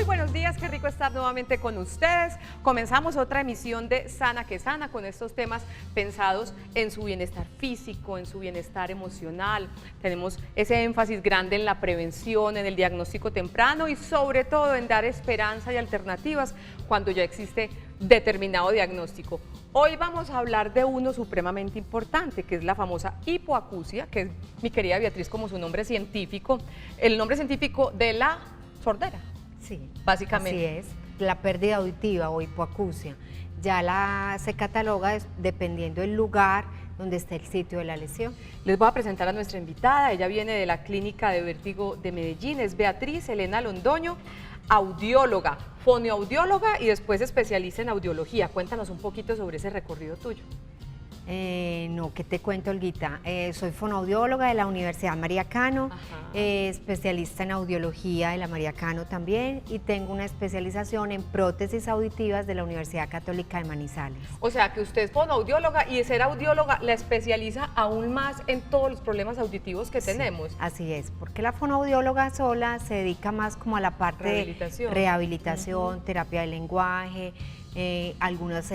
buenos días, qué rico estar nuevamente con ustedes. Comenzamos otra emisión de Sana que Sana con estos temas pensados en su bienestar físico, en su bienestar emocional. Tenemos ese énfasis grande en la prevención, en el diagnóstico temprano y sobre todo en dar esperanza y alternativas cuando ya existe determinado diagnóstico. Hoy vamos a hablar de uno supremamente importante, que es la famosa hipoacusia, que es, mi querida Beatriz, como su nombre científico, el nombre científico de la sordera. Sí, básicamente. así es, la pérdida auditiva o hipoacusia. Ya se cataloga dependiendo del lugar donde está el sitio de la lesión. Les voy a presentar a nuestra invitada, ella viene de la Clínica de Vértigo de Medellín, es Beatriz Elena Londoño, audióloga, fonoaudióloga y después especialista en audiología. Cuéntanos un poquito sobre ese recorrido tuyo. No, ¿qué te cuento, Olguita? Soy fonoaudióloga de la Universidad María Cano, especialista en audiología de la María Cano también, y tengo una especialización en prótesis auditivas de la Universidad Católica de Manizales. O sea que usted es fonoaudióloga y de ser audióloga la especializa aún más en todos los problemas auditivos que tenemos. Así es, porque la fonoaudióloga sola se dedica más como a la parte de rehabilitación, terapia del lenguaje, algunas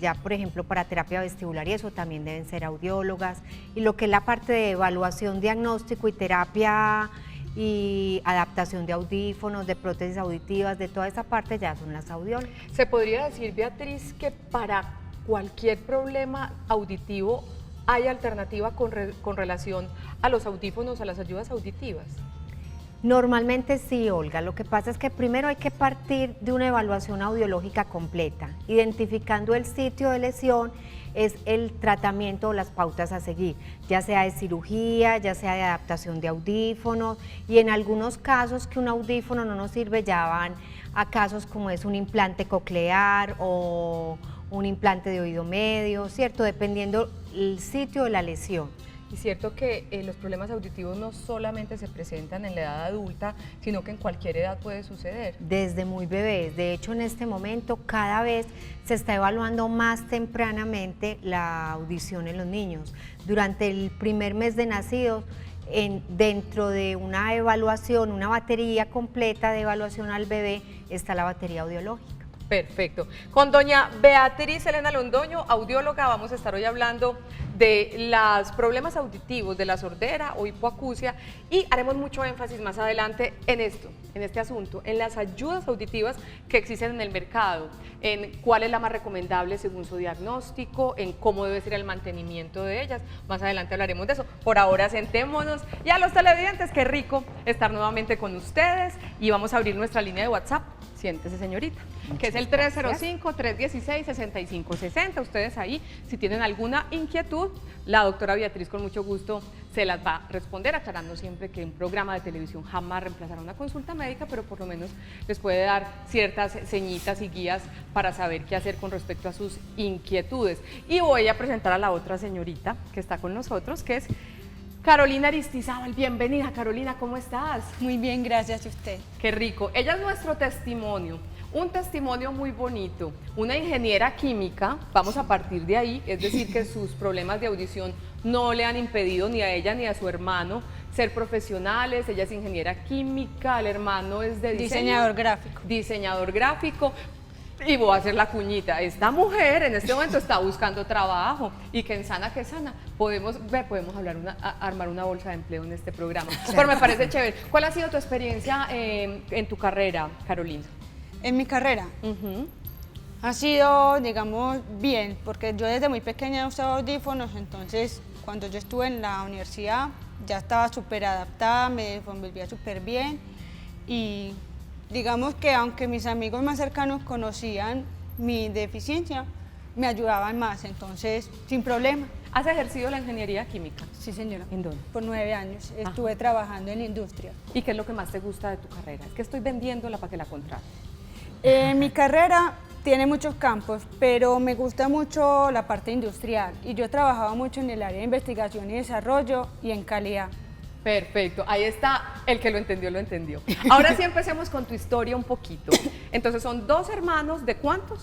ya por ejemplo para terapia vestibular y eso también deben ser audiólogas, y lo que es la parte de evaluación, diagnóstico y terapia y adaptación de audífonos, de prótesis auditivas, de toda esa parte ya son las audiólogas. ¿Se podría decir, Beatriz, que para cualquier problema auditivo hay alternativa con relación a los audífonos, a las ayudas auditivas? Normalmente sí, Olga. Lo que pasa es que primero hay que partir de una evaluación audiológica completa, identificando el sitio de lesión, es el tratamiento o las pautas a seguir, ya sea de cirugía, ya sea de adaptación de audífonos, y en algunos casos que un audífono no nos sirve ya van a casos como es un implante coclear o un implante de oído medio, ¿cierto? Dependiendo el sitio de la lesión. Y cierto que los problemas auditivos no solamente se presentan en la edad adulta, sino que en cualquier edad puede suceder. Desde muy bebés. De hecho, en este momento cada vez se está evaluando más tempranamente la audición en los niños. Durante el primer mes de nacidos, dentro de una evaluación, una batería completa de evaluación al bebé, está la batería audiológica. Perfecto. Con doña Beatriz Elena Londoño, audióloga, vamos a estar hoy hablando de los problemas auditivos, de la sordera o hipoacusia, y haremos mucho énfasis más adelante en esto, en este asunto, en las ayudas auditivas que existen en el mercado, en cuál es la más recomendable según su diagnóstico, en cómo debe ser el mantenimiento de ellas. Más adelante hablaremos de eso. Por ahora sentémonos, y a los televidentes, qué rico estar nuevamente con ustedes, y vamos a abrir nuestra línea de WhatsApp. Siéntese, señorita, que es el 305-316-6560. Ustedes ahí, si tienen alguna inquietud, la doctora Beatriz con mucho gusto se las va a responder, aclarando siempre que un programa de televisión jamás reemplazará una consulta médica, pero por lo menos les puede dar ciertas señitas y guías para saber qué hacer con respecto a sus inquietudes. Y voy a presentar a la otra señorita que está con nosotros, que es Carolina Aristizábal. Bienvenida, Carolina, ¿cómo estás? Muy bien, gracias a usted. Qué rico. Ella es nuestro testimonio, un testimonio muy bonito, una ingeniera química, vamos a partir de ahí, es decir, que sus problemas de audición no le han impedido ni a ella ni a su hermano ser profesionales. Ella es ingeniera química, el hermano es de diseñador gráfico. Diseñador gráfico. Y voy a hacer la cuñita, esta mujer en este momento está buscando trabajo, y que en Sana que Sana podemos armar una bolsa de empleo en este programa. Pero me parece chévere. ¿Cuál ha sido tu experiencia en tu carrera, Carolina? En mi carrera ha sido, digamos, bien, porque yo desde muy pequeña usaba audífonos, entonces cuando yo estuve en la universidad ya estaba súper adaptada, me desenvolvía súper bien, y digamos que aunque mis amigos más cercanos conocían mi deficiencia, me ayudaban más, entonces sin problema. ¿Has ejercido la ingeniería química? Sí, señora. ¿En dónde? Por 9 años. Estuve trabajando en la industria. ¿Y qué es lo que más te gusta de tu carrera? Es que estoy vendiéndola para que la contrates. Mi carrera tiene muchos campos, pero me gusta mucho la parte industrial, y yo he trabajado mucho en el área de investigación y desarrollo y en calidad. Perfecto, ahí está, el que lo entendió, lo entendió. Ahora sí empecemos con tu historia un poquito. Entonces son dos hermanos, ¿de cuántos?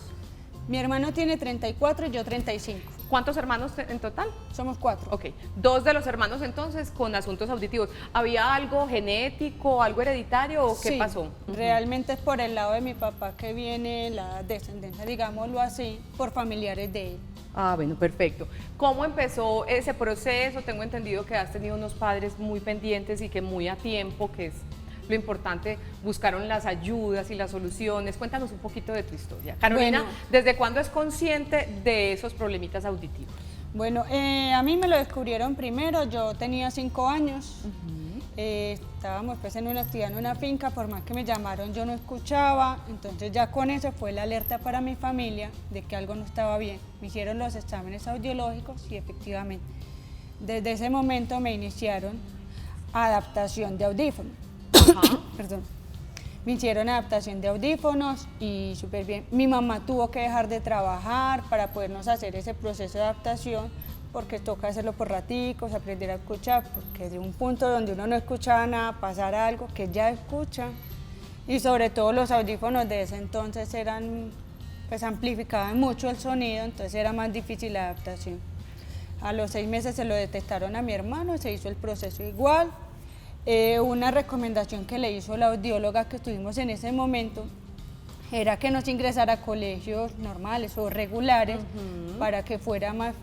Mi hermano tiene 34 y yo 35. ¿Cuántos hermanos en total? Somos 4. Ok, 2 de los hermanos entonces con asuntos auditivos. ¿Había algo genético, algo hereditario o qué Sí, pasó? realmente es por el lado de mi papá que viene la descendencia, digámoslo así, por familiares de él. Ah, bueno, perfecto. ¿Cómo empezó ese proceso? Tengo entendido que has tenido unos padres muy pendientes y que muy a tiempo, que es lo importante, buscaron las ayudas y las soluciones. Cuéntanos un poquito de tu historia. Carolina, Bueno. ¿desde cuándo es consciente de esos problemitas auditivos? Bueno, a mí me lo descubrieron primero, yo tenía 5 años, estábamos pues en una actividad en una finca, por más que me llamaron yo no escuchaba, entonces ya con eso fue la alerta para mi familia de que algo no estaba bien. Me hicieron los exámenes audiológicos y efectivamente, desde ese momento me iniciaron adaptación de audífonos. Ajá. Perdón. Me hicieron adaptación de audífonos y súper bien. Mi mamá tuvo que dejar de trabajar para podernos hacer ese proceso de adaptación, porque toca hacerlo por raticos, aprender a escuchar, porque de un punto donde uno no escuchaba nada, pasar a algo que ya escucha. Y sobre todo los audífonos de ese entonces eran, pues amplificaban mucho el sonido, entonces era más difícil la adaptación. A los 6 meses se lo detectaron a mi hermano, se hizo el proceso igual. Una recomendación que le hizo la audióloga que estuvimos en ese momento era que nos ingresara a colegios normales o regulares para que fuera más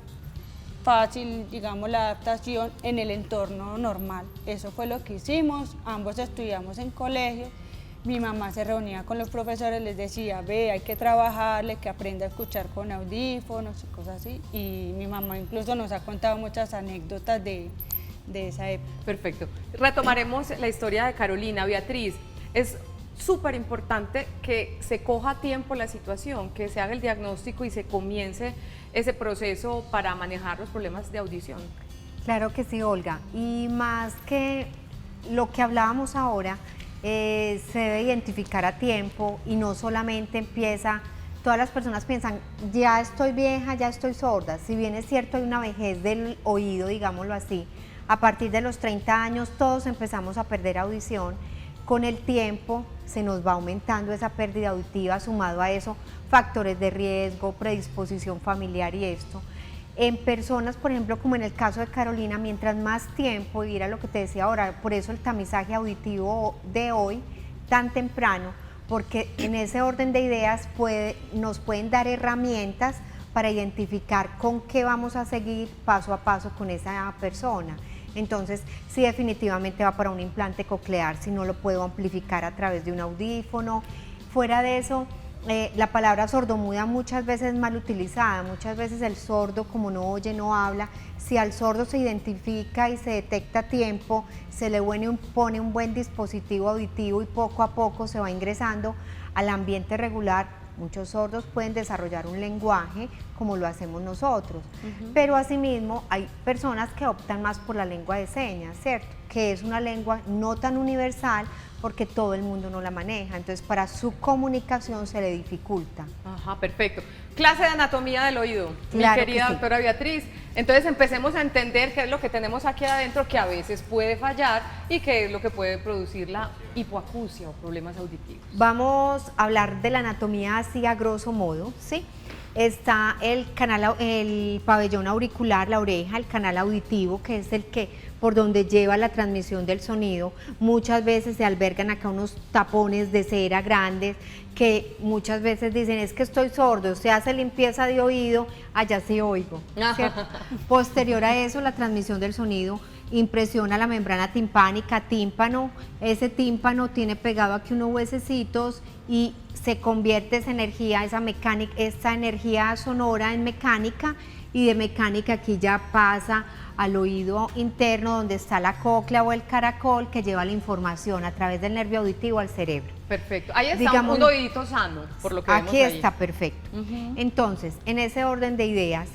fácil, digamos, la adaptación en el entorno normal. Eso fue lo que hicimos, ambos estudiamos en colegio. Mi mamá se reunía con los profesores, les decía, ve, hay que trabajarle, que aprenda a escuchar con audífonos y cosas así. Y mi mamá incluso nos ha contado muchas anécdotas de esa época. Perfecto. Retomaremos la historia de Carolina. Beatriz, es súper importante que se coja a tiempo la situación, que se haga el diagnóstico y se comience ese proceso para manejar los problemas de audición. Claro que sí, Olga. Y más que lo que hablábamos ahora, se debe identificar a tiempo y no solamente empieza, todas las personas piensan, ya estoy vieja, ya estoy sorda. Si bien es cierto, hay una vejez del oído, digámoslo así, a partir de los 30 años todos empezamos a perder audición. Con el tiempo se nos va aumentando esa pérdida auditiva, sumado a eso factores de riesgo, predisposición familiar y esto. En personas, por ejemplo, como en el caso de Carolina, mientras más tiempo, y era lo que te decía ahora, por eso el tamizaje auditivo de hoy, tan temprano, porque en ese orden de ideas nos pueden dar herramientas para identificar con qué vamos a seguir paso a paso con esa persona. Entonces, si definitivamente va para un implante coclear, si no lo puedo amplificar a través de un audífono. Fuera de eso, la palabra sordomuda muchas veces es mal utilizada. Muchas veces el sordo, como no oye, no habla. Si al sordo se identifica y se detecta a tiempo, se le pone un buen dispositivo auditivo y poco a poco se va ingresando al ambiente regular. Muchos sordos pueden desarrollar un lenguaje como lo hacemos nosotros, pero asimismo hay personas que optan más por la lengua de señas, ¿cierto? Que es una lengua no tan universal porque todo el mundo no la maneja, entonces para su comunicación se le dificulta. Ajá, perfecto. Clase de anatomía del oído, Claro mi querida que sí. doctora Beatriz. Entonces empecemos a entender qué es lo que tenemos aquí adentro que a veces puede fallar y qué es lo que puede producir la hipoacusia o problemas auditivos. Vamos a hablar de la anatomía así a grosso modo, ¿sí? Está el pabellón auricular, la oreja, el canal auditivo, que es el que por donde lleva la transmisión del sonido. Muchas veces se albergan acá unos tapones de cera grandes que muchas veces dicen, es que estoy sordo, se hace limpieza de oído, allá sí oigo, ¿cierto? Posterior a eso, la transmisión del sonido impresiona la membrana timpánica, tímpano. Ese tímpano tiene pegado aquí unos huesecitos y se convierte esa energía, esa energía sonora en mecánica, y de mecánica aquí ya pasa al oído interno donde está la cóclea o el caracol que lleva la información a través del nervio auditivo al cerebro. Perfecto. Ahí está Digamos, un oídito sano, por lo que vemos aquí ahí. está perfecto. Entonces, en ese orden de ideas,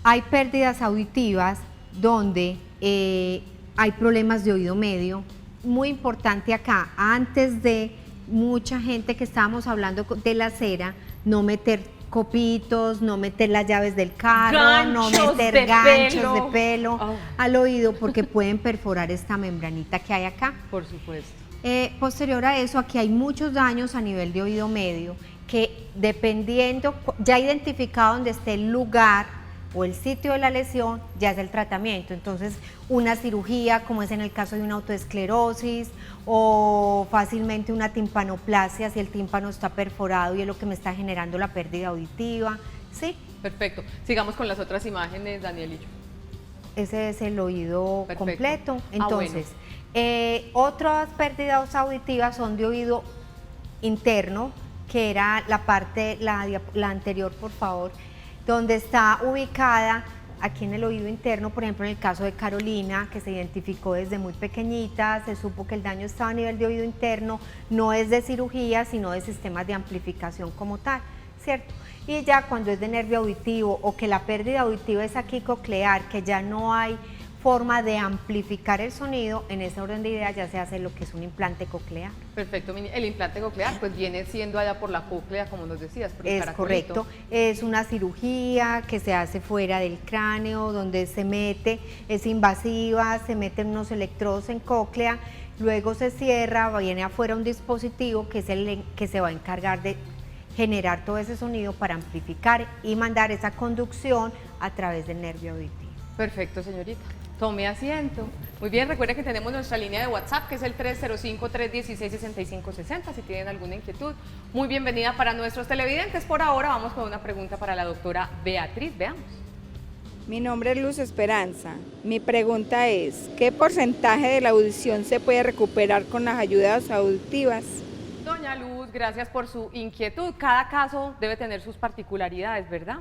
hay pérdidas auditivas donde hay problemas de oído medio. Muy importante acá, antes de mucha gente que estábamos hablando de la cera, no meter copitos, no meter las llaves del carro, no Ganchos meter de ganchos pelo. de pelo Oh. al oído porque pueden perforar esta membranita que hay acá. Por supuesto. Posterior a eso, aquí hay muchos daños a nivel de oído medio que dependiendo, ya identificado donde esté el lugar o el sitio de la lesión, ya es el tratamiento. Entonces, una cirugía, como es en el caso de una autoesclerosis, o fácilmente una timpanoplasia, si el tímpano está perforado y es lo que me está generando la pérdida auditiva, ¿sí? Perfecto. Sigamos con las otras imágenes, Danielillo. Ese es el oído Perfecto. completo. Entonces, Bueno. otras pérdidas auditivas son de oído interno, que era la parte, la anterior, por favor, donde está ubicada aquí en el oído interno. Por ejemplo, en el caso de Carolina, que se identificó desde muy pequeñita, se supo que el daño estaba a nivel de oído interno, no es de cirugía, sino de sistemas de amplificación como tal, ¿cierto? Y ya cuando es de nervio auditivo o que la pérdida auditiva es aquí coclear, que ya no hay forma de amplificar el sonido, en ese orden de ideas ya se hace lo que es un implante coclear. Perfecto, el implante coclear pues viene siendo allá por la cóclea, como nos decías. Por el Es caracolito. correcto, es una cirugía que se hace fuera del cráneo, donde se mete, es invasiva, se meten unos electrodos en cóclea, luego se cierra, viene afuera un dispositivo que es el que se va a encargar de generar todo ese sonido para amplificar y mandar esa conducción a través del nervio auditivo. Perfecto, señorita. Tome asiento. Muy bien, recuerden que tenemos nuestra línea de WhatsApp, que es el 305-316-6560, si tienen alguna inquietud. Muy bienvenida para nuestros televidentes. Por ahora vamos con una pregunta para la doctora Beatriz. Veamos. Mi nombre es Luz Esperanza. Mi pregunta es, ¿qué porcentaje de la audición se puede recuperar con las ayudas auditivas? Doña Luz, gracias por su inquietud. Cada caso debe tener sus particularidades, ¿verdad?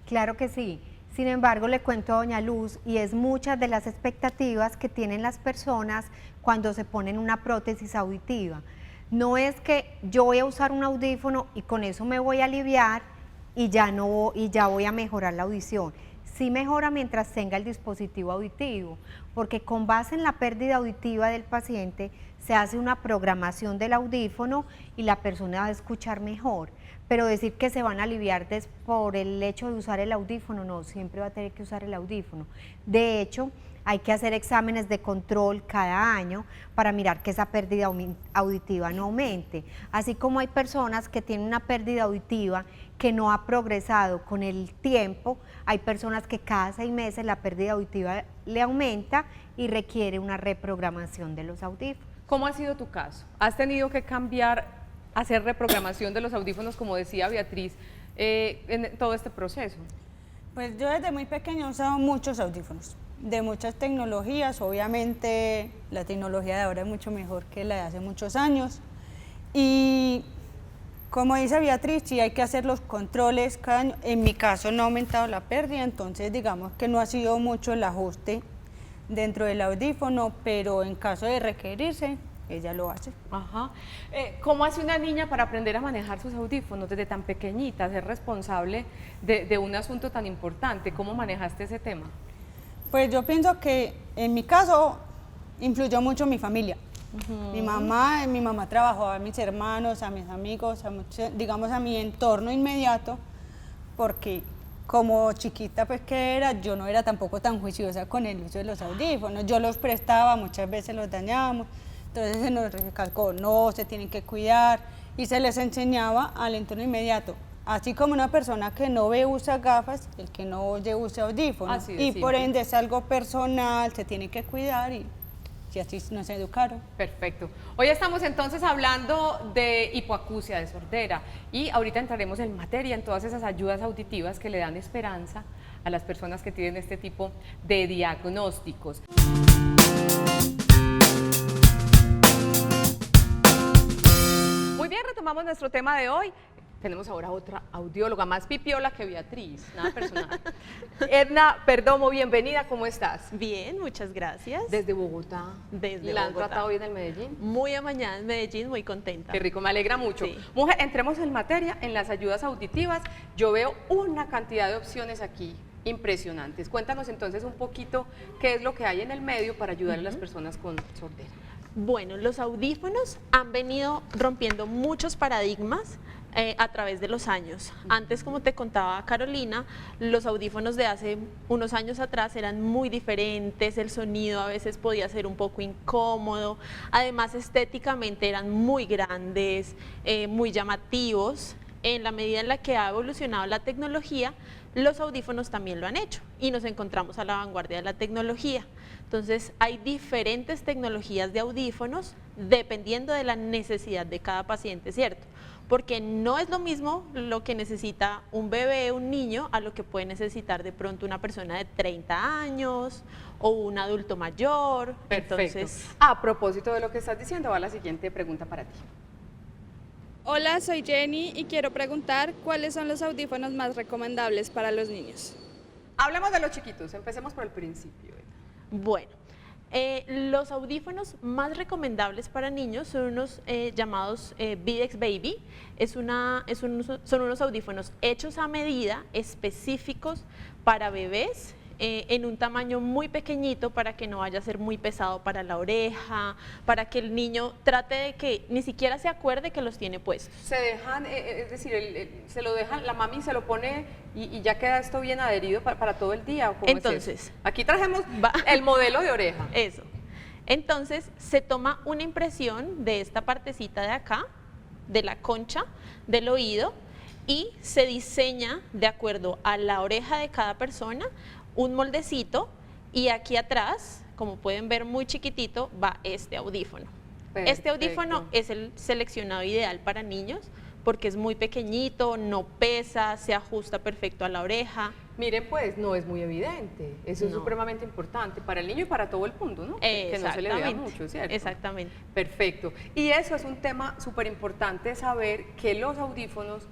Claro que sí. Sin embargo, le cuento a doña Luz, y es muchas de las expectativas que tienen las personas cuando se ponen una prótesis auditiva. No es que yo voy a usar un audífono y con eso me voy a aliviar y ya voy a mejorar la audición. Sí mejora mientras tenga el dispositivo auditivo, porque con base en la pérdida auditiva del paciente se hace una programación del audífono y la persona va a escuchar mejor. Pero decir que se van a aliviar por el hecho de usar el audífono, no, siempre va a tener que usar el audífono. De hecho, hay que hacer exámenes de control cada año para mirar que esa pérdida auditiva no aumente. Así como hay personas que tienen una pérdida auditiva que no ha progresado con el tiempo, hay personas que cada 6 meses la pérdida auditiva le aumenta y requiere una reprogramación de los audífonos. ¿Cómo ha sido tu caso? ¿Has tenido que cambiar, hacer reprogramación de los audífonos, como decía Beatriz, en todo este proceso? Pues yo desde muy pequeña he usado muchos audífonos, de muchas tecnologías. Obviamente la tecnología de ahora es mucho mejor que la de hace muchos años. Y como dice Beatriz, sí hay que hacer los controles cada año. En mi caso no ha aumentado la pérdida, entonces digamos que no ha sido mucho el ajuste dentro del audífono, pero en caso de requerirse, ella lo hace. Ajá. ¿Cómo hace una niña para aprender a manejar sus audífonos desde tan pequeñita, ser responsable de un asunto tan importante? ¿Cómo manejaste ese tema? Pues yo pienso que en mi caso influyó mucho mi familia. Mi mamá trabajó a mis hermanos, a mis amigos, digamos a mi entorno inmediato, porque como chiquita pues que era, yo no era tampoco tan juiciosa con el uso de los audífonos. Yo los prestaba, muchas veces los dañábamos. Entonces se nos recalcó, no, se tienen que cuidar, y se les enseñaba al entorno inmediato. Así como una persona que no ve usa gafas, el que no oye usa audífonos. Y por ende es algo personal, se tiene que cuidar y así nos educaron. Perfecto. Hoy estamos entonces hablando de hipoacusia, de sordera, y ahorita entraremos en materia en todas esas ayudas auditivas que le dan esperanza a las personas que tienen este tipo de diagnósticos. Muy bien, retomamos nuestro tema de hoy. Tenemos ahora otra audióloga, más pipiola que Beatriz, nada personal. Edna Perdomo, bienvenida, ¿cómo estás? Bien, muchas gracias. Desde Bogotá. Desde ¿La han Bogotá. tratado bien en Medellín? Muy amañada en Medellín, muy contenta. Qué rico, me alegra mucho. Sí. Mujer, entremos en materia, en las ayudas auditivas. Yo veo una cantidad de opciones aquí impresionantes. Cuéntanos entonces un poquito qué es lo que hay en el medio para ayudar a las personas con sordera. Bueno, los audífonos han venido rompiendo muchos paradigmas a través de los años. Antes, como te contaba Carolina, los audífonos de hace unos años atrás eran muy diferentes, el sonido a veces podía ser un poco incómodo, además estéticamente eran muy grandes, muy llamativos. en la medida en la que ha evolucionado la tecnología, los audífonos también lo han hecho y nos encontramos a la vanguardia de la tecnología. Entonces, hay diferentes tecnologías de audífonos dependiendo de la necesidad de cada paciente, ¿cierto? Porque no es lo mismo lo que necesita un bebé, un niño, a lo que puede necesitar de pronto una persona de 30 años o un adulto mayor. Perfecto. Entonces, A propósito de lo que estás diciendo, va la siguiente pregunta para ti. Hola, soy Jenny y quiero preguntar cuáles son los audífonos más recomendables para los niños. Hablemos de los chiquitos, empecemos por el principio. bueno, los audífonos más recomendables para niños son unos llamados Videx Baby. Son unos audífonos hechos a medida, específicos para bebés, en un tamaño muy pequeñito para que no vaya a ser muy pesado para la oreja, para que el niño trate de que ni siquiera se acuerde que los tiene puestos. Se dejan, es decir, se lo dejan, la mami se lo pone y ya queda esto bien adherido para todo el día. ¿O cómo es Entonces, eso? Aquí trajemos va- el modelo de oreja. Eso. Entonces, se toma una impresión de esta partecita de acá, de la concha del oído, y se diseña de acuerdo a la oreja de cada persona un moldecito, y aquí atrás, como pueden ver muy chiquitito, va este audífono. Este audífono Perfecto. es el seleccionado ideal para niños porque es muy pequeñito, no pesa, se ajusta perfecto a la oreja. Miren, pues no es muy evidente. Eso es No. supremamente importante para el niño y para todo el mundo, ¿no? Que no se le vea Exactamente, mucho, ¿cierto? exactamente. Perfecto. Y eso es un tema súper importante, saber que los audífonos,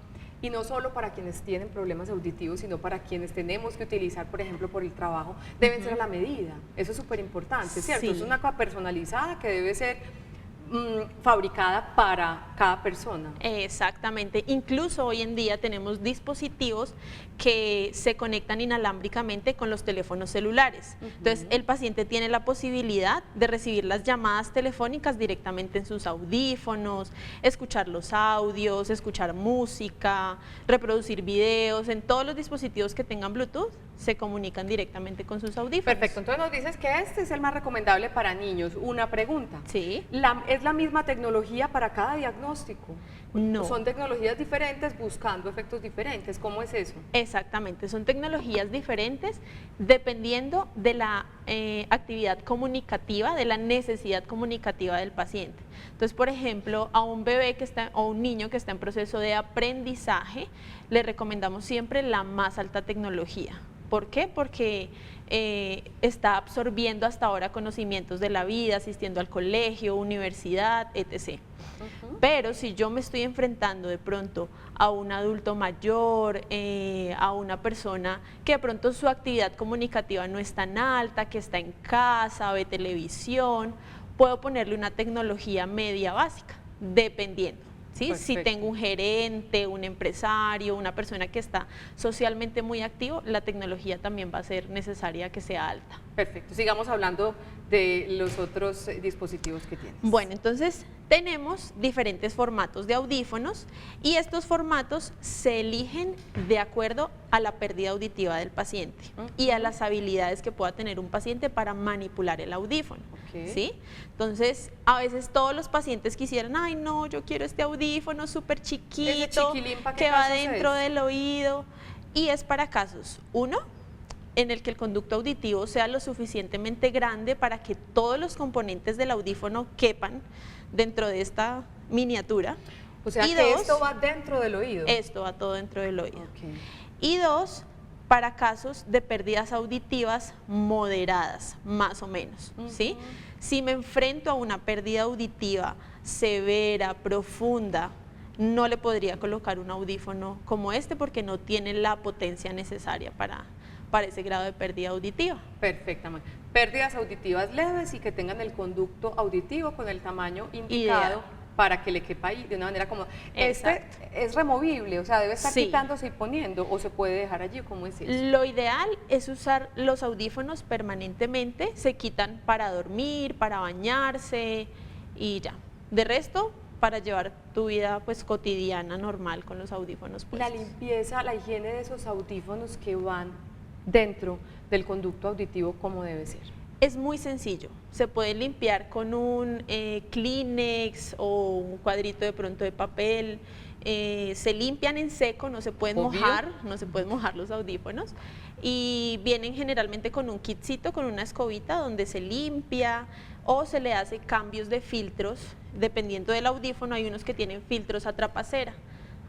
y no solo para quienes tienen problemas auditivos, sino para quienes tenemos que utilizar, por ejemplo, por el trabajo, deben ser a la medida. Eso es súper importante, ¿cierto? Sí. Es una cosa personalizada que debe ser fabricada para cada persona. Exactamente, incluso hoy en día tenemos dispositivos que se conectan inalámbricamente con los teléfonos celulares. Entonces, el paciente tiene la posibilidad de recibir las llamadas telefónicas directamente en sus audífonos, escuchar los audios, escuchar música, reproducir videos. En todos los dispositivos que tengan Bluetooth se comunican directamente con sus audífonos. Perfecto, entonces nos dices que este es el más recomendable para niños. Una pregunta. Sí. ¿Es la misma tecnología para cada diagnóstico? No. Son tecnologías diferentes buscando efectos diferentes. ¿Cómo es eso? Exactamente, son tecnologías diferentes dependiendo de la actividad comunicativa, de la necesidad comunicativa del paciente. Entonces, por ejemplo, a un bebé o un niño que está en proceso de aprendizaje, le recomendamos siempre la más alta tecnología. ¿Por qué? Porque está absorbiendo hasta ahora conocimientos de la vida, asistiendo al colegio, universidad, etc. Pero si yo me estoy enfrentando de pronto a un adulto mayor, a una persona que de pronto su actividad comunicativa no es tan alta, que está en casa, ve televisión, puedo ponerle una tecnología media básica, dependiendo. ¿Sí? Si Perfecto. tengo un gerente, un empresario, una persona que está socialmente muy activo, la tecnología también va a ser necesaria que sea alta. Perfecto, sigamos hablando de los otros dispositivos que tienes. Bueno, entonces tenemos diferentes formatos de audífonos y estos formatos se eligen de acuerdo a la pérdida auditiva del paciente y a las habilidades que pueda tener un paciente para manipular el audífono. Ok. ¿Sí? Entonces, a veces todos los pacientes quisieran, ay no, yo quiero este audífono súper chiquito, chiquilín, ¿para qué que va casos dentro es? del oído, y es para casos, uno, en el que el conducto auditivo sea lo suficientemente grande para que todos los componentes del audífono quepan dentro de esta miniatura. O sea Y que dos, esto va dentro del oído. Esto va todo dentro del oído. Ok. Y dos, para casos de pérdidas auditivas moderadas, más o menos, ¿sí? Si me enfrento a una pérdida auditiva severa, profunda, no le podría colocar un audífono como este porque no tiene la potencia necesaria para ese grado de pérdida auditiva. Perfectamente. Pérdidas auditivas leves y que tengan el conducto auditivo con el tamaño indicado Ideal. para que le quepa ahí de una manera cómoda. Este Exacto. es removible, o sea, debe estar Sí. quitándose y poniendo, o se puede dejar allí, ¿cómo es eso? Lo ideal es usar los audífonos permanentemente, se quitan para dormir, para bañarse y ya. De resto, para llevar tu vida pues cotidiana, normal, con los audífonos La puestos. limpieza, la higiene de esos audífonos que van dentro del conducto auditivo, ¿cómo debe ser? Es muy sencillo, se puede limpiar con un Kleenex o un cuadrito de pronto de papel, se limpian en seco, no se pueden Obvio. mojar, no se pueden mojar los audífonos, y vienen generalmente con un kitcito, con una escobita donde se limpia o se le hace cambios de filtros, dependiendo del audífono. Hay unos que tienen filtros a trapacera.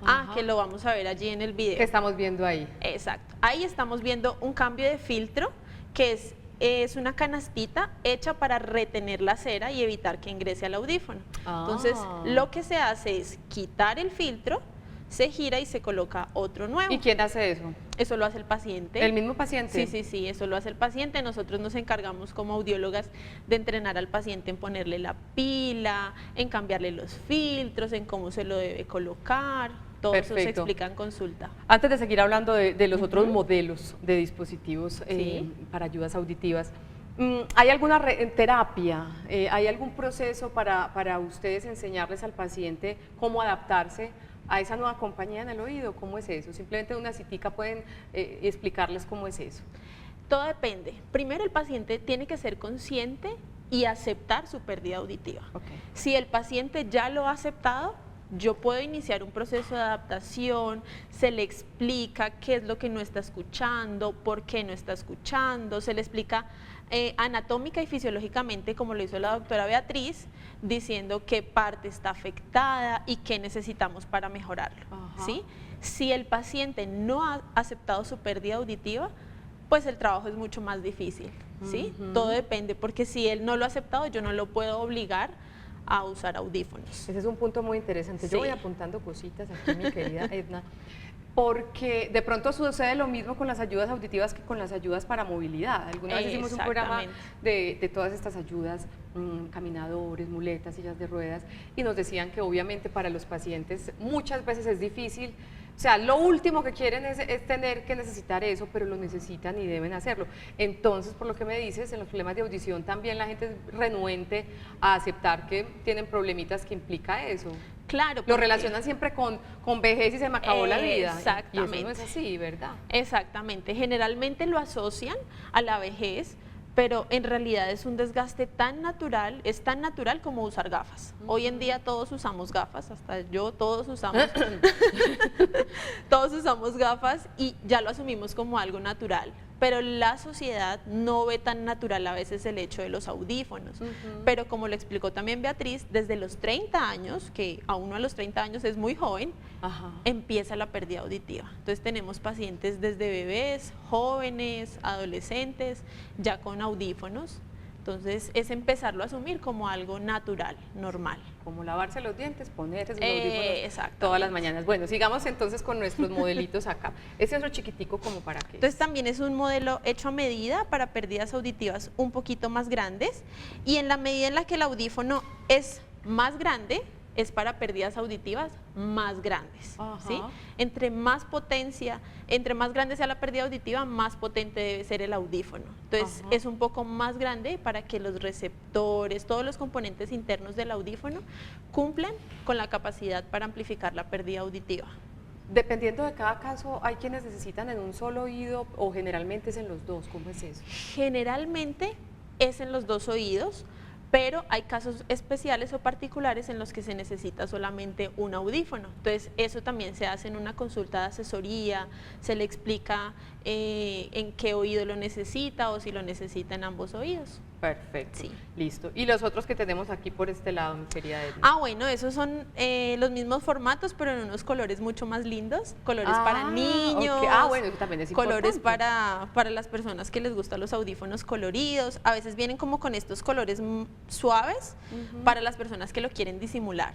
Ajá. Que lo vamos a ver allí en el video. ¿Qué estamos viendo ahí? Exacto. Ahí estamos viendo un cambio de filtro que es una canastita hecha para retener la cera y evitar que ingrese al audífono. Entonces, lo que se hace es quitar el filtro, se gira y se coloca otro nuevo. ¿Y quién hace eso? Eso lo hace el paciente. ¿El mismo paciente? Sí, eso lo hace el paciente. Nosotros nos encargamos como audiólogas de entrenar al paciente en ponerle la pila, en cambiarle los filtros, en cómo se lo debe colocar. Todo eso se Perfecto. explica en consulta. Antes de seguir hablando de los otros modelos de dispositivos Sí. para ayudas auditivas, ¿hay alguna terapia, hay algún proceso para ustedes enseñarles al paciente cómo adaptarse a esa nueva compañía en el oído? ¿Cómo es eso? Simplemente una citica pueden explicarles cómo es eso. Todo depende. Primero, el paciente tiene que ser consciente y aceptar su pérdida auditiva. Ok. Si el paciente ya lo ha aceptado, yo puedo iniciar un proceso de adaptación, se le explica qué es lo que no está escuchando, por qué no está escuchando, se le explica anatómica y fisiológicamente, como lo hizo la doctora Beatriz, diciendo qué parte está afectada y qué necesitamos para mejorarlo. Ajá. ¿Sí? Si el paciente no ha aceptado su pérdida auditiva, pues el trabajo es mucho más difícil. ¿Sí? Todo depende, porque si él no lo ha aceptado, yo no lo puedo obligar a usar audífonos. Ese es un punto muy interesante. Sí. Yo voy apuntando cositas aquí, mi querida Edna, porque de pronto sucede lo mismo con las ayudas auditivas que con las ayudas para movilidad. Alguna vez hicimos un programa de todas estas ayudas, caminadores, muletas, sillas de ruedas, y nos decían que obviamente para los pacientes muchas veces es difícil. O sea, lo último que quieren es tener que necesitar eso, pero lo necesitan y deben hacerlo. Entonces, por lo que me dices, en los problemas de audición también la gente es renuente a aceptar que tienen problemitas que implica eso. Claro. Lo porque- relacionan siempre con vejez y se me acabó la vida. Exactamente. Y eso no es así, ¿verdad? Exactamente. Generalmente lo asocian a la vejez, pero en realidad es un desgaste tan natural, es tan natural como usar gafas. Hoy en día todos usamos gafas, hasta yo, todos usamos gafas y ya lo asumimos como algo natural. Pero la sociedad no ve tan natural a veces el hecho de los audífonos. Pero como lo explicó también Beatriz, desde los 30 años, que a uno a los 30 años es muy joven, Ajá. empieza la pérdida auditiva. Entonces tenemos pacientes desde bebés, jóvenes, adolescentes, ya con audífonos. Entonces es empezarlo a asumir como algo natural, normal. Como lavarse los dientes, ponerse los audífonos Exactamente. todas las mañanas. Bueno, sigamos entonces con nuestros modelitos acá. Ese otro chiquitico, ¿como para qué? Entonces también es un modelo hecho a medida para pérdidas auditivas un poquito más grandes, y en la medida en la que el audífono es más grande, es para pérdidas auditivas más grandes. ¿Sí? Ajá. Entre más potencia, entre más grande sea la pérdida auditiva, más potente debe ser el audífono. Entonces Ajá. es un poco más grande para que los receptores, todos los componentes internos del audífono cumplan con la capacidad para amplificar la pérdida auditiva. Dependiendo de cada caso, hay quienes necesitan en un solo oído o generalmente es en los dos. ¿Cómo es eso? Generalmente es en los dos oídos, pero hay casos especiales o particulares en los que se necesita solamente un audífono. Entonces, eso también se hace en una consulta de asesoría, se le explica en qué oído lo necesita o si lo necesita en ambos oídos. Perfecto. Sí. Listo. Y los otros que tenemos aquí por este lado, mi querida Edna. Bueno, esos son los mismos formatos, pero en unos colores mucho más lindos, colores para Ah, niños, ok. Bueno, eso también es colores importante. para las personas que les gustan los audífonos coloridos. A veces vienen como con estos colores suaves para las personas que lo quieren disimular.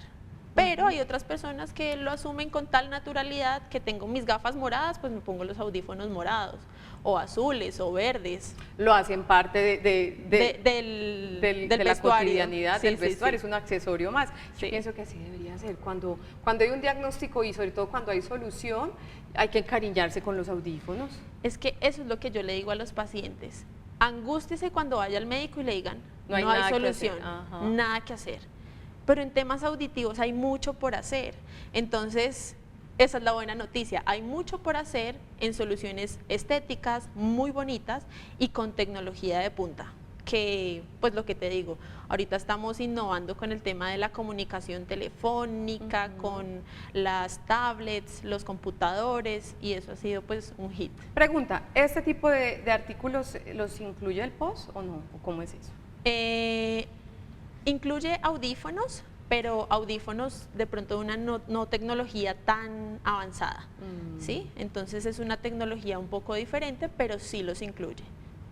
Pero hay otras personas que lo asumen con tal naturalidad que tengo mis gafas moradas, pues me pongo los audífonos morados, o azules, o verdes. Lo hacen parte Del de la vestuario. cotidianidad Sí, del sí, vestuario, sí. es un accesorio más. Sí. Yo pienso que así debería ser. Cuando hay un diagnóstico y sobre todo cuando hay solución, hay que encariñarse con los audífonos. Es que eso es lo que yo le digo a los pacientes. Angústiese cuando vaya al médico y le digan, No no hay hay, nada que solución, hacer". Ajá. nada que hacer. Pero en temas auditivos hay mucho por hacer. Entonces, esa es la buena noticia. Hay mucho por hacer en soluciones estéticas, muy bonitas y con tecnología de punta. que, pues lo que te digo, ahorita estamos innovando con el tema de la comunicación telefónica, con las tablets, los computadores, y eso ha sido pues un hit. Pregunta, ¿este tipo de artículos los incluye el POS o no? ¿O cómo es eso? Incluye audífonos, pero audífonos de pronto de una no tecnología tan avanzada, ¿sí? Entonces es una tecnología un poco diferente, pero sí los incluye.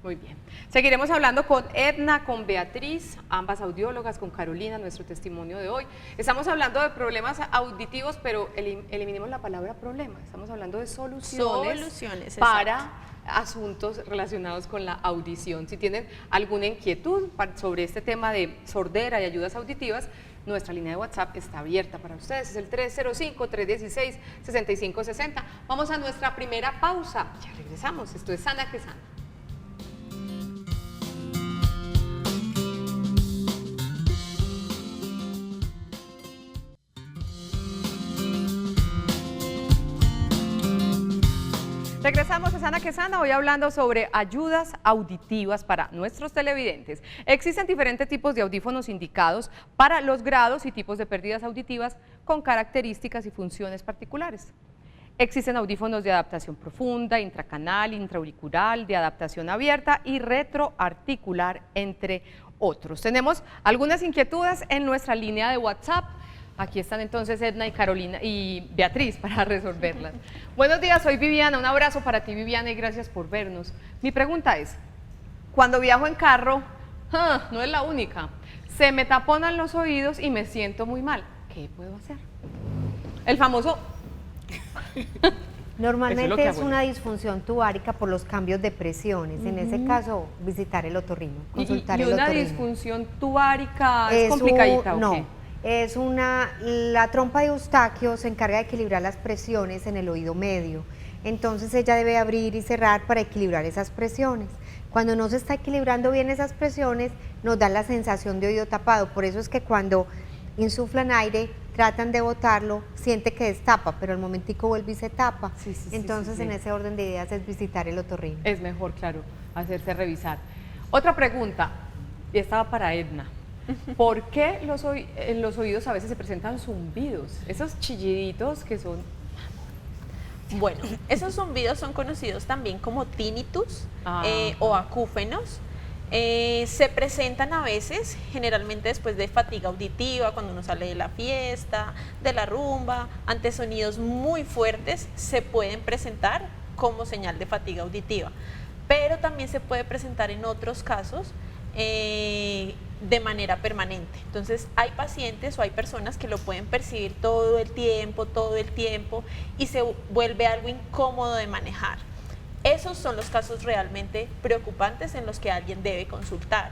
Muy bien. Seguiremos hablando con Edna, con Beatriz, ambas audiólogas, con Carolina, nuestro testimonio de hoy. Estamos hablando de problemas auditivos, pero eliminemos la palabra problema. Estamos hablando de soluciones para asuntos relacionados con la audición. Si tienen alguna inquietud sobre este tema de sordera y ayudas auditivas, nuestra línea de WhatsApp está abierta para ustedes, es el 305-316-6560. Vamos a nuestra primera pausa, ya regresamos, esto es Sana que Sana. Regresamos a Sana que Sana, hoy hablando sobre ayudas auditivas para nuestros televidentes. Existen diferentes tipos de audífonos indicados para los grados y tipos de pérdidas auditivas con características y funciones particulares. Existen audífonos de adaptación profunda, intracanal, intraauricular, de adaptación abierta y retroarticular, entre otros. Tenemos algunas inquietudes en nuestra línea de WhatsApp. Aquí están entonces Edna y Carolina y Beatriz para resolverlas. Buenos días, soy Viviana, un abrazo para ti Viviana y gracias por vernos. Mi pregunta es, cuando viajo en carro, no es la única, se me taponan los oídos y me siento muy mal. ¿Qué puedo hacer? El famoso... Normalmente es una disfunción tubárica por los cambios de presiones. En ese caso, visitar el otorrino, consultar el otorrino. ¿Y una disfunción tubárica es complicadita o no. qué? La trompa de Eustaquio se encarga de equilibrar las presiones en el oído medio, entonces ella debe abrir y cerrar para equilibrar esas presiones. Cuando no se está equilibrando bien esas presiones, nos da la sensación de oído tapado, por eso es que cuando insuflan aire, tratan de botarlo, siente que destapa, pero al momentico vuelve y se tapa. Entonces en ese orden de ideas es visitar el otorrino. Es mejor, claro, hacerse revisar. Otra pregunta, y estaba para Edna. ¿Por qué en los oídos a veces se presentan zumbidos? Esos chilliditos que son... Bueno, esos zumbidos son conocidos también como tinnitus o acúfenos. Se presentan a veces, generalmente después de fatiga auditiva, cuando uno sale de la fiesta, de la rumba, ante sonidos muy fuertes, se pueden presentar como señal de fatiga auditiva. Pero también se puede presentar en otros casos de manera permanente. Entonces hay pacientes o hay personas que lo pueden percibir todo el tiempo y se vuelve algo incómodo de manejar. Esos son los casos realmente preocupantes en los que alguien debe consultar.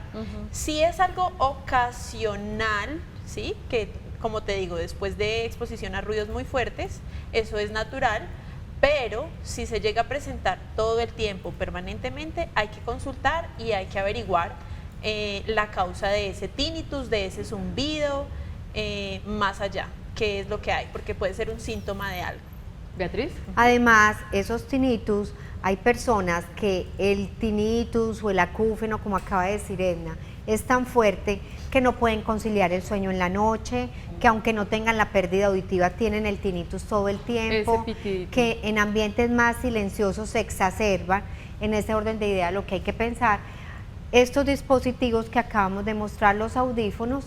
Si es algo ocasional, ¿sí? Que como te digo, después de exposición a ruidos muy fuertes, eso es natural, pero si se llega a presentar todo el tiempo, permanentemente, hay que consultar y hay que averiguar la causa de ese tinnitus, de ese zumbido, más allá, qué es lo que hay, porque puede ser un síntoma de algo. Beatriz. Además, esos tinnitus, hay personas que el tinnitus o el acúfeno, como acaba de decir Edna, es tan fuerte que no pueden conciliar el sueño en la noche, que aunque no tengan la pérdida auditiva, tienen el tinnitus todo el tiempo, que en ambientes más silenciosos se exacerban. En ese orden de idea, lo que hay que pensar, estos dispositivos que acabamos de mostrar, los audífonos,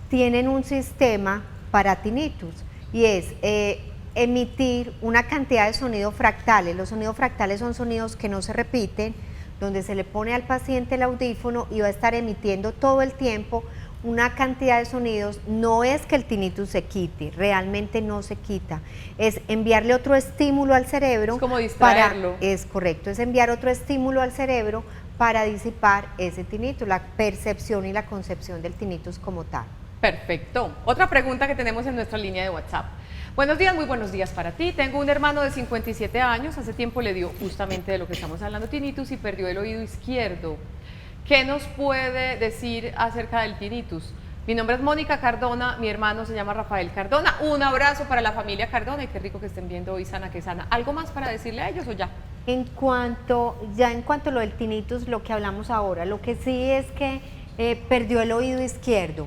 tienen un sistema para tinnitus y es emitir una cantidad de sonidos fractales. Los sonidos fractales son sonidos que no se repiten, donde se le pone al paciente el audífono y va a estar emitiendo todo el tiempo una cantidad de sonidos. No es que el tinnitus se quite, realmente no se quita, es enviarle otro estímulo al cerebro. Es como distraerlo. Es correcto, es enviar otro estímulo al cerebro para disipar ese tinnitus, la percepción y la concepción del tinnitus como tal. Perfecto. Otra pregunta que tenemos en nuestra línea de WhatsApp. Buenos días, muy buenos días para ti. Tengo un hermano de 57 años, hace tiempo le dio justamente de lo que estamos hablando, tinnitus, y perdió el oído izquierdo. ¿Qué nos puede decir acerca del tinnitus? Mi nombre es Mónica Cardona, mi hermano se llama Rafael Cardona. Un abrazo para la familia Cardona y qué rico que estén viendo hoy Sana que Sana. ¿Algo más para decirle a ellos o ya? En cuanto a lo del tinnitus, lo que hablamos ahora, lo que sí es que perdió el oído izquierdo.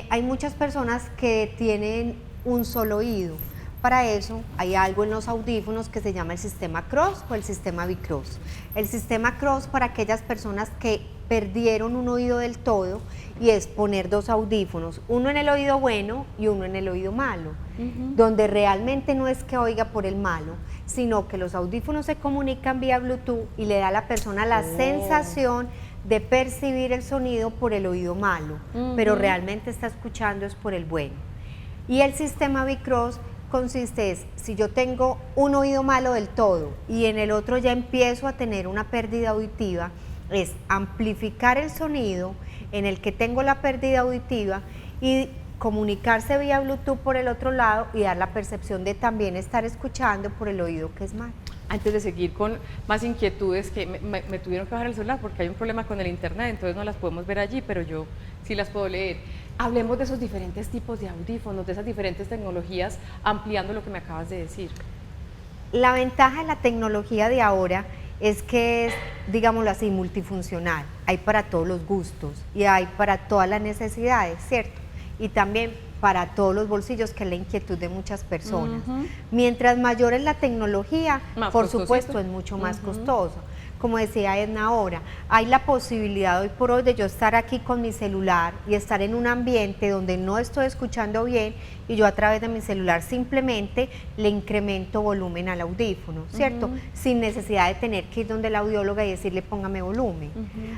Hay muchas personas que tienen un solo oído. Para eso hay algo en los audífonos que se llama el sistema Cross o el sistema Bicross. El sistema Cross para aquellas personas que perdieron un oído del todo, y es poner dos audífonos, uno en el oído bueno y uno en el oído malo, donde realmente no es que oiga por el malo, sino que los audífonos se comunican vía Bluetooth y le da a la persona la sensación de percibir el sonido por el oído malo, pero realmente está escuchando es por el bueno. Y el sistema Bicross consiste es, si yo tengo un oído malo del todo y en el otro ya empiezo a tener una pérdida auditiva, es amplificar el sonido en el que tengo la pérdida auditiva y comunicarse vía Bluetooth por el otro lado y dar la percepción de también estar escuchando por el oído que es malo. Antes de seguir con más inquietudes, que me tuvieron que bajar el celular porque hay un problema con el internet, entonces no las podemos ver allí, pero yo sí las puedo leer. Hablemos de esos diferentes tipos de audífonos, de esas diferentes tecnologías, ampliando lo que me acabas de decir. La ventaja de la tecnología de ahora es que es, digámoslo así, multifuncional. Hay para todos los gustos y hay para todas las necesidades, ¿cierto? Y también para todos los bolsillos, que es la inquietud de muchas personas. Mientras mayor es la tecnología, por supuesto es mucho más costoso. Como decía Edna ahora, hay la posibilidad hoy por hoy de yo estar aquí con mi celular y estar en un ambiente donde no estoy escuchando bien y yo a través de mi celular simplemente le incremento volumen al audífono, ¿cierto? Sin necesidad de tener que ir donde la audióloga y decirle póngame volumen.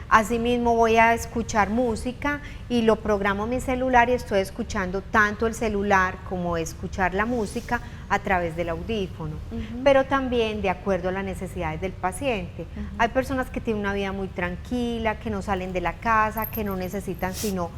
Asimismo voy a escuchar música y lo programo en mi celular y estoy escuchando tanto el celular como escuchar la música a través del audífono, pero también de acuerdo a las necesidades del paciente. Hay personas que tienen una vida muy tranquila, que no salen de la casa, que no necesitan sino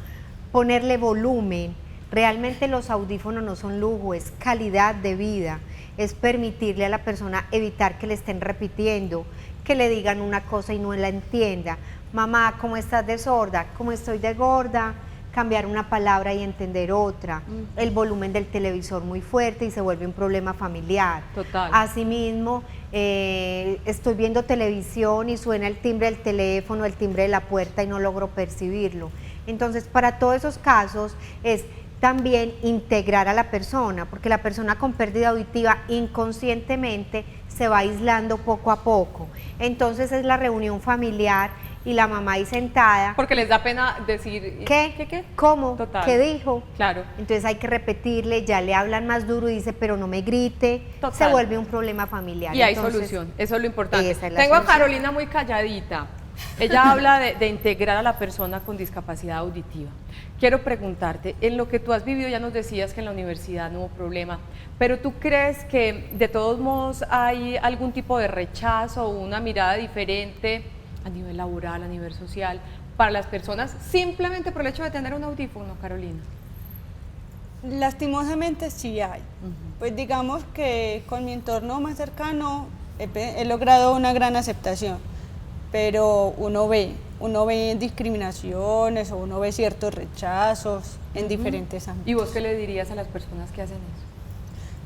ponerle volumen. Realmente los audífonos no son lujo, es calidad de vida, es permitirle a la persona evitar que le estén repitiendo, que le digan una cosa y no la entienda. Mamá, ¿cómo estás de sorda? ¿Cómo estoy de gorda? Cambiar una palabra y entender otra, el volumen del televisor muy fuerte y se vuelve un problema familiar. Total. Asimismo, estoy viendo televisión y suena el timbre del teléfono, el timbre de la puerta y no logro percibirlo. Entonces, para todos esos casos es también integrar a la persona, porque la persona con pérdida auditiva inconscientemente se va aislando poco a poco. Entonces es la reunión familiar y la mamá ahí sentada. Porque les da pena decir... ¿Qué? ¿Cómo? Total. ¿Qué dijo? Claro. Entonces hay que repetirle, ya le hablan más duro y dice, pero no me grite. Total. Se vuelve un problema familiar. Y hay Entonces, solución, eso es lo importante. esa es la Tengo a solución. Carolina muy calladita. Ella habla de integrar a la persona con discapacidad auditiva. Quiero preguntarte, en lo que tú has vivido, ya nos decías que en la universidad no hubo problema, pero ¿tú crees que de todos modos hay algún tipo de rechazo o una mirada diferente a nivel laboral, a nivel social, para las personas simplemente por el hecho de tener un audífono, Carolina? Lastimosamente sí hay. Pues digamos que con mi entorno más cercano he logrado una gran aceptación, pero uno ve discriminaciones o uno ve ciertos rechazos en diferentes ámbitos. ¿Y vos qué le dirías a las personas que hacen eso?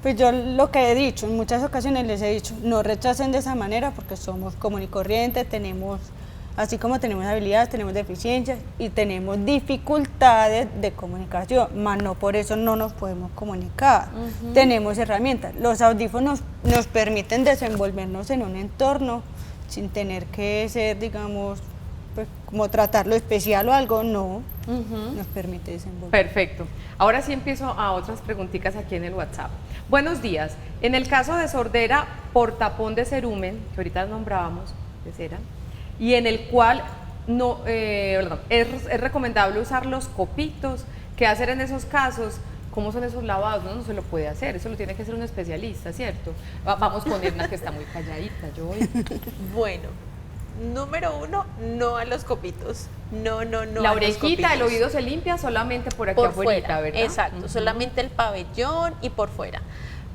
Pues yo lo que he dicho, en muchas ocasiones les he dicho, no rechacen de esa manera porque somos común y corriente, así como tenemos habilidades, tenemos deficiencias y tenemos dificultades de comunicación, mas no por eso no nos podemos comunicar. Tenemos herramientas. Los audífonos nos permiten desenvolvernos en un entorno sin tener que ser, digamos, pues, como tratarlo especial o algo, no, nos permite desenvolver. Perfecto. Ahora sí empiezo a otras preguntitas aquí en el WhatsApp. Buenos días. En el caso de sordera por tapón de cerumen, que ahorita nombrábamos, de cera, y en el cual no, es recomendable usar los copitos. ¿Qué hacer en esos casos? ¿Cómo son esos lavados? No se lo puede hacer, eso lo tiene que hacer un especialista, ¿cierto? Vamos con Edna, que está muy calladita, yo voy. Bueno, número 1, no a los copitos. No. La a los orejita, el copitos. oído se limpia solamente por aquí Por afuera, fuera, ¿verdad? exacto, solamente el pabellón y por fuera.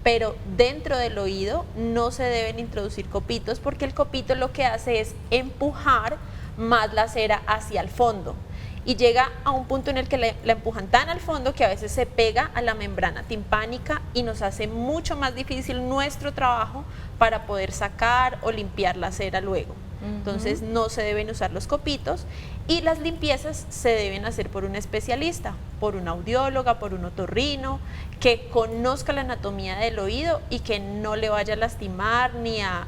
Pero dentro del oído no se deben introducir copitos porque el copito lo que hace es empujar más la cera hacia el fondo. y llega a un punto en el que la empujan tan al fondo que a veces se pega a la membrana timpánica y nos hace mucho más difícil nuestro trabajo para poder sacar o limpiar la cera luego. Entonces no se deben usar los copitos y las limpiezas se deben hacer por un especialista, por una audióloga, por un otorrino, que conozca la anatomía del oído y que no le vaya a lastimar ni a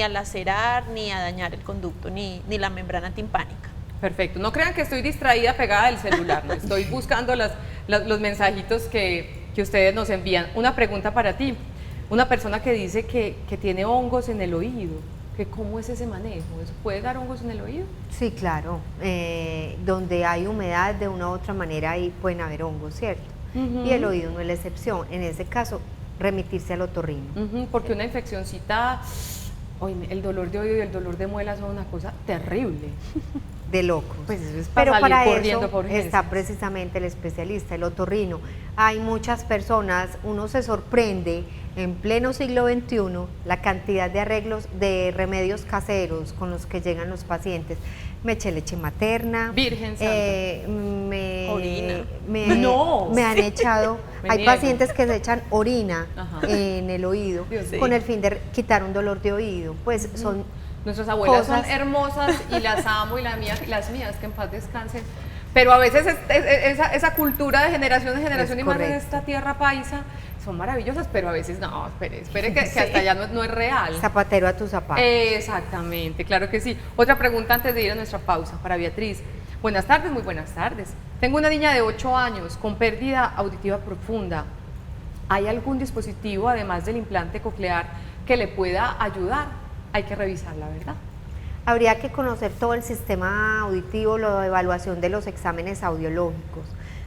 lacerar, ni a dañar el conducto, ni la membrana timpánica. Perfecto, no crean que estoy distraída pegada del celular, no, estoy buscando los mensajitos que ustedes nos envían. Una pregunta para ti, una persona que dice que tiene hongos en el oído, que ¿cómo es ese manejo? ¿Puede dar hongos en el oído? Sí, claro, donde hay humedad de una u otra manera ahí pueden haber hongos, ¿cierto? Y el oído no es la excepción, en ese caso remitirse al otorrino. Porque una infeccióncita, el dolor de oído y el dolor de muelas son una cosa terrible. De locos. Pues eso es pero para corriendo eso por urgencias. está precisamente el especialista, el otorrino. Hay muchas personas, uno se sorprende en pleno siglo XXI la cantidad de arreglos de remedios caseros con los que llegan los pacientes. Me eché leche materna, Virgen santa. Orina. Me han echado, Me hay niego. pacientes que se echan orina Ajá. en el oído Dios con mío. el fin de quitar un dolor de oído. Pues son Nuestras abuelas cosas- son hermosas y las amo y las mías, que en paz descansen. Pero a veces esa cultura de generación en Es y más en correcto. esta tierra paisa son maravillosas, pero a veces no, espere que hasta allá no es real. zapatero a tus zapatos. Exactamente, claro que sí. Otra pregunta antes de ir a nuestra pausa para Beatriz. Buenas tardes, muy buenas tardes. Tengo una niña de 8 años con pérdida auditiva profunda. ¿Hay algún dispositivo, además del implante coclear, que le pueda ayudar? Hay que revisarla, ¿verdad? Habría que conocer todo el sistema auditivo, la evaluación de los exámenes audiológicos.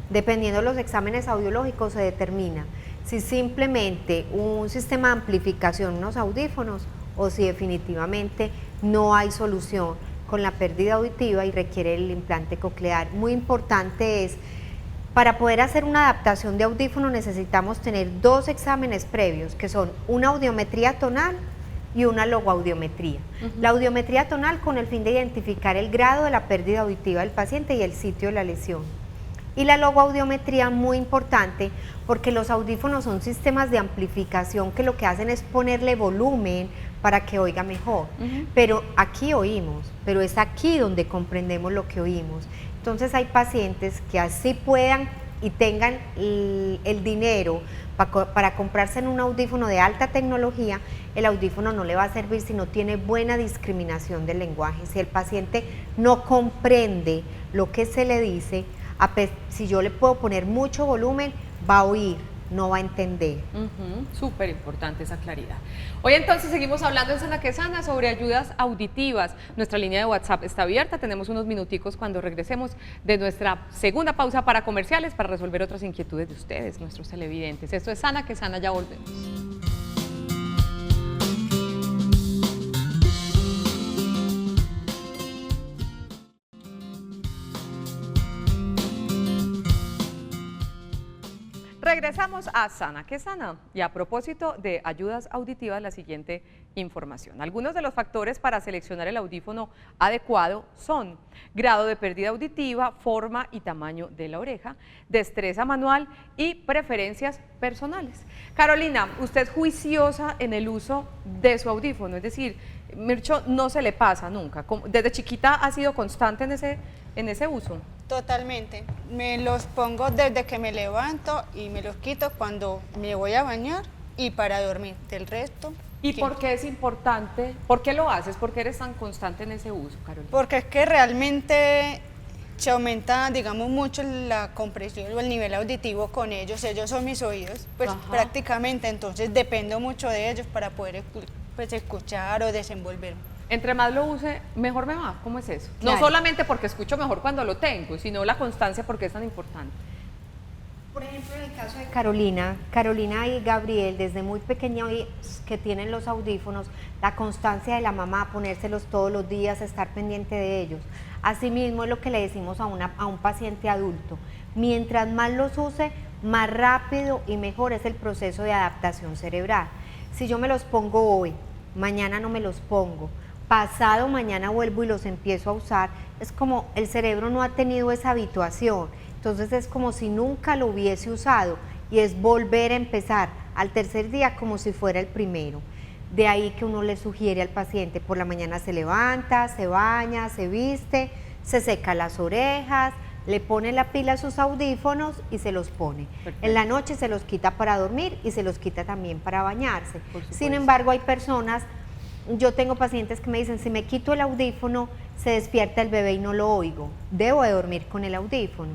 Dependiendo de los exámenes audiológicos se determina si simplemente un sistema de amplificación, unos audífonos, o si definitivamente no hay solución con la pérdida auditiva y requiere el implante coclear. Muy importante es, para poder hacer una adaptación de audífono necesitamos tener 2 exámenes previos, que son una audiometría tonal y una logoaudiometría. La audiometría tonal con el fin de identificar el grado de la pérdida auditiva del paciente y el sitio de la lesión. Y la logoaudiometría, muy importante, porque los audífonos son sistemas de amplificación que lo que hacen es ponerle volumen para que oiga mejor. Pero aquí oímos, pero es aquí donde comprendemos lo que oímos. Entonces hay pacientes que así puedan y tengan el dinero para comprarse en un audífono de alta tecnología, el audífono no le va a servir si no tiene buena discriminación del lenguaje. Si el paciente no comprende lo que se le dice, si yo le puedo poner mucho volumen, va a oír, no va a entender. Súper importante esa claridad. Hoy entonces seguimos hablando en Sana que Sana sobre ayudas auditivas. Nuestra línea de WhatsApp está abierta, tenemos unos minuticos cuando regresemos de nuestra segunda pausa para comerciales para resolver otras inquietudes de ustedes, nuestros televidentes. Esto es Sana que Sana, ya volvemos. Regresamos a Sana que Sana y a propósito de ayudas auditivas, la siguiente información. Algunos de los factores para seleccionar el audífono adecuado son grado de pérdida auditiva, forma y tamaño de la oreja, destreza manual y preferencias personales. Carolina, usted es juiciosa en el uso de su audífono, es decir, Mircho, no se le pasa nunca. ¿Desde chiquita ha sido constante en ese uso? Totalmente. Me los pongo desde que me levanto y me los quito cuando me voy a bañar y para dormir. Del resto... ¿Y ¿qué? por qué es importante? ¿Por qué lo haces? ¿Por qué eres tan constante en ese uso, Carolina? Porque es que realmente se aumenta, digamos, mucho la compresión o el nivel auditivo con ellos. Ellos son mis oídos, pues Ajá. prácticamente. Entonces dependo mucho de ellos para poder pues, escuchar o desenvolverme. Entre más lo use, mejor me va. ¿Cómo es eso? Claro. No solamente porque escucho mejor cuando lo tengo, sino la constancia porque es tan importante. Por ejemplo, en el caso de Carolina y Gabriel, desde muy pequeños que tienen los audífonos, la constancia de la mamá, ponérselos todos los días, estar pendiente de ellos. Asimismo es lo que le decimos a un paciente adulto. Mientras más los use, más rápido y mejor es el proceso de adaptación cerebral. Si yo me los pongo hoy, mañana no me los pongo, pasado mañana vuelvo y los empiezo a usar, es como el cerebro no ha tenido esa habituación, entonces es como si nunca lo hubiese usado y es volver a empezar al tercer día como si fuera el primero. De ahí que uno le sugiere al paciente, por la mañana se levanta, se baña, se viste, se seca las orejas, le pone la pila a sus audífonos y se los pone. Perfecto. En la noche se los quita para dormir y se los quita también para bañarse. Por supuesto. Sin embargo, hay personas, yo tengo pacientes que me dicen, si me quito el audífono, se despierta el bebé y no lo oigo. Debo de dormir con el audífono.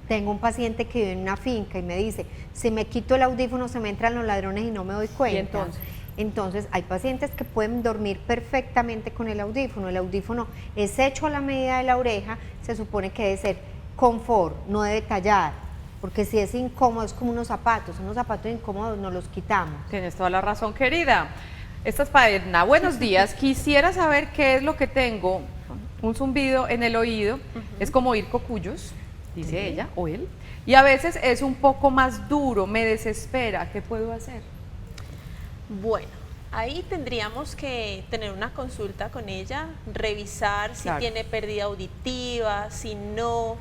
Tengo un paciente que vive en una finca y me dice, si me quito el audífono se me entran los ladrones y no me doy cuenta. Entonces, hay pacientes que pueden dormir perfectamente con el audífono. El audífono es hecho a la medida de la oreja, se supone que debe ser confort, no debe tallar, porque si es incómodo, es como unos zapatos incómodos nos los quitamos. Tienes toda la razón, querida. Esta es para Edna. Buenos días. Quisiera saber qué es lo que tengo. Un zumbido en el oído. Es como oír cocuyos, dice ella o él. Y a veces es un poco más duro, me desespera. ¿Qué puedo hacer? Bueno, ahí tendríamos que tener una consulta con ella, revisar si Claro. tiene pérdida auditiva, si no,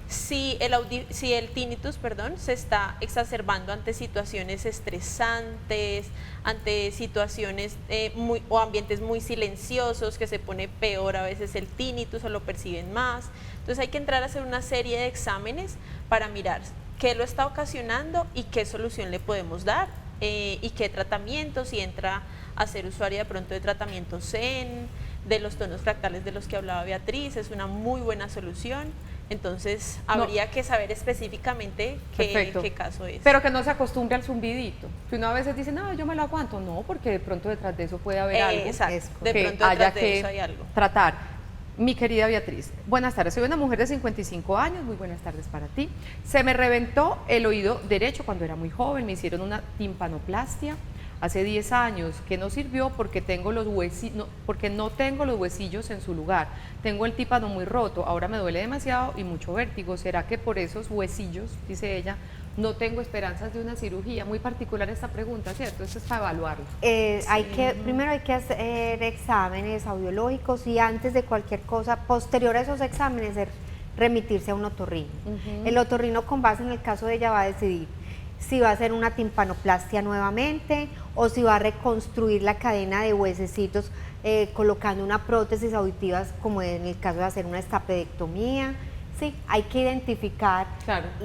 si el tinnitus, se está exacerbando ante situaciones estresantes, ante situaciones o ambientes muy silenciosos, que se pone peor a veces el tinnitus o lo perciben más. Entonces hay que entrar a hacer una serie de exámenes para mirar qué lo está ocasionando y qué solución le podemos dar. Y qué tratamiento, si entra a ser usuaria de pronto de tratamiento Zen, de los tonos fractales de los que hablaba Beatriz, es una muy buena solución. Entonces habría que saber específicamente qué caso es. Pero que no se acostumbre al zumbidito. Que uno a veces dice, no, yo me lo aguanto. No, porque de pronto detrás de eso puede haber algo. Exacto, de que pronto haya detrás de que eso hay algo. tratar. Mi querida Beatriz, buenas tardes, soy una mujer de 55 años, muy buenas tardes para ti. Se me reventó el oído derecho cuando era muy joven, me hicieron una timpanoplastia hace 10 años, que no sirvió porque porque no tengo los huesillos en su lugar, tengo el tímpano muy roto, ahora me duele demasiado y mucho vértigo. ¿Será que por esos huesillos, dice ella, no tengo esperanzas de una cirugía? Muy particular esta pregunta, ¿cierto? Esto es para evaluarlo. Primero hay que hacer exámenes audiológicos y antes de cualquier cosa, posterior a esos exámenes, remitirse a un otorrino. El otorrino, con base en el caso de ella, va a decidir si va a hacer una timpanoplastia nuevamente o si va a reconstruir la cadena de huesecitos colocando una prótesis auditiva, como en el caso de hacer una estapedectomía. Sí, hay que identificar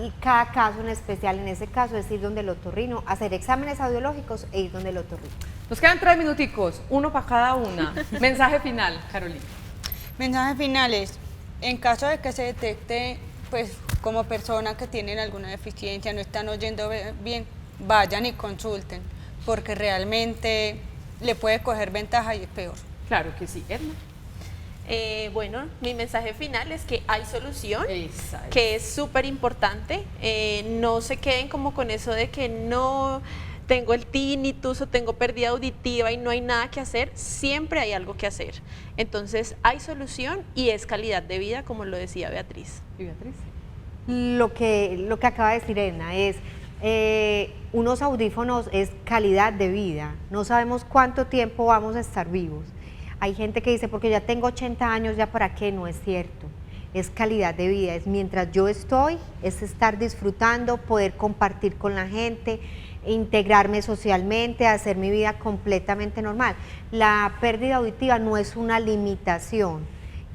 y cada caso en especial. En ese caso es ir donde el otorrino, hacer exámenes audiológicos e ir donde el otorrino. Nos quedan 3 minuticos, uno para cada una. Mensaje final, Carolina. Mensajes finales. En caso de que se detecte, pues como persona que tienen alguna deficiencia, no están oyendo bien, vayan y consulten, porque realmente le puede coger ventaja y es peor. Claro que sí, Edna. Bueno, mi mensaje final es que hay solución, Esa es. que es súper importante. No se queden como con eso de que no tengo el tinnitus o tengo pérdida auditiva y no hay nada que hacer. Siempre hay algo que hacer. Entonces hay solución y es calidad de vida, como lo decía Beatriz. ¿Y Beatriz? Lo que acaba de decir Edna es, unos audífonos es calidad de vida. No sabemos cuánto tiempo vamos a estar vivos. Hay gente que dice, porque ya tengo 80 años, ¿ya para qué? No es cierto. Es calidad de vida, es mientras yo estoy, es estar disfrutando, poder compartir con la gente, integrarme socialmente, hacer mi vida completamente normal. La pérdida auditiva no es una limitación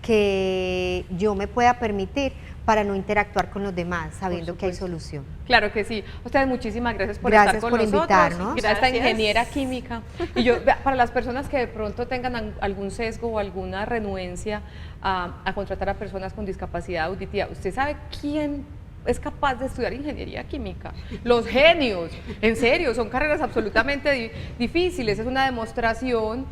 que yo me pueda permitir para no interactuar con los demás, sabiendo que hay solución. Claro que sí. Ustedes, muchísimas gracias por Gracias estar con por nosotros. invitarnos. Gracias a esta Gracias. ingeniera química. Y yo, para las personas que de pronto tengan algún sesgo o alguna renuencia a contratar a personas con discapacidad auditiva, ¿usted sabe quién es capaz de estudiar ingeniería química? Los genios, en serio, son carreras absolutamente difíciles. Es una demostración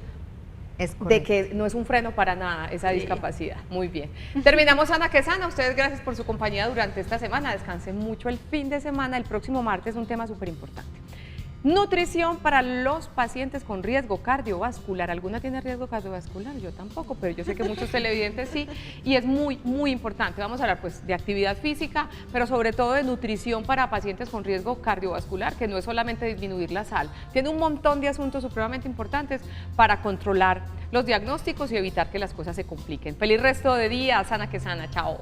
Es de correcto. que no es un freno para nada esa Sí. discapacidad. Muy bien. Terminamos, Ana Quesana. Ustedes, gracias por su compañía durante esta semana. Descansen mucho el fin de semana. El próximo martes un tema súper importante. Nutrición para los pacientes con riesgo cardiovascular. ¿Alguna tiene riesgo cardiovascular? Yo tampoco, pero yo sé que muchos televidentes sí, y es muy, muy importante. Vamos a hablar pues de actividad física, pero sobre todo de nutrición para pacientes con riesgo cardiovascular, que no es solamente disminuir la sal. Tiene un montón de asuntos supremamente importantes para controlar los diagnósticos y evitar que las cosas se compliquen. Feliz resto de día, sana que sana, chao.